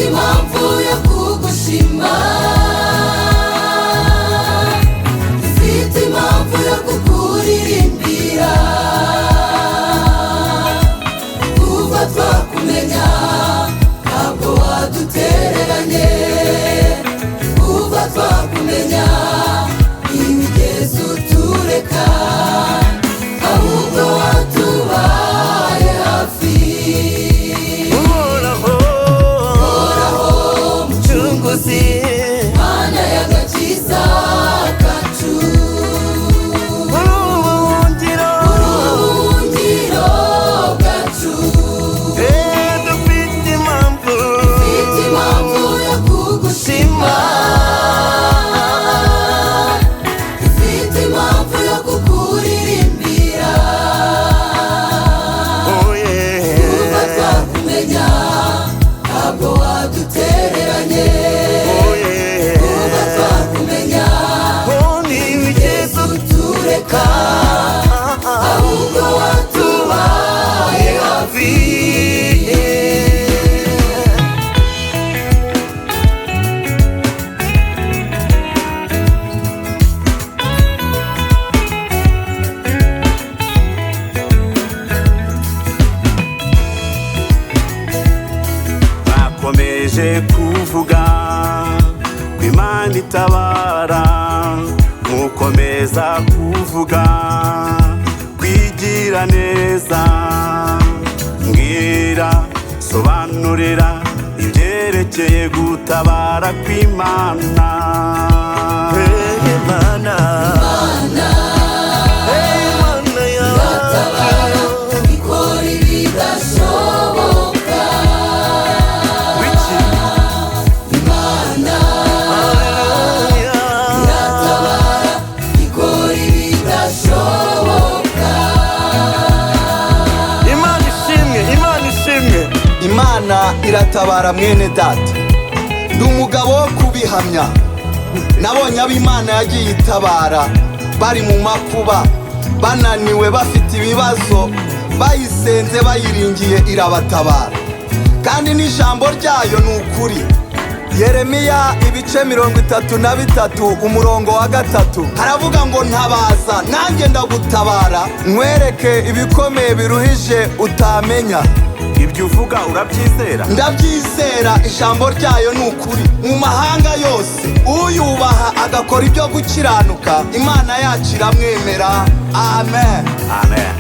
impamvu yo kugushima, dufite impamvu yo kukuririmbira. Kuva twakumenya ntabwo wadutereranye, kuva twakumenya ntiwigeze utureka, ahubwo watubaye hafi. Uhoraho mucunguzi, Mana y'agakiza kacu, uruhungiro bwacu. Dufite impamvu yo kugushima, dufite impamvu yo kukuririmbira. Kuva twakumenya ntabwo wadutereranye, kuva twakumenya ntiwigeze utureka, ahubwo watubaye hafi. Bakomeje kuvuga ko Imana itabara, mukomeza kuvuga kwigira neza. Mbwira, sobanurira ibyerekeye gutabara kw'Imana. Imana iratabara, ikora ibidashoboka. Imana iratabara, ikora ibidashoboka. Imana ishimwe, Imana ishimwe. Imana iratabara mwene data, ndi umugabo wo kubihamya. Nabonye abo Imana yagiye itabara bari mu makuba, bananiwe, bafite ibibazo, bayisenze bayiringiye irabatabara, kandi n'ijambo ryayo ni ukuri. Yeremiya ibice 33 umurongo wa 3 haravuga ngo ntabaza nanjye ndagutabara, nkwereke ibikomeye biruhije utamenya. Ibyo uvuga urabyizera? Ndabyizera, ijambo ryayo ni ukuri. Mu mahanga yose uyubaha agakora ibyo gukiranuka, Imana yacu iramwemera. Amen. Amen.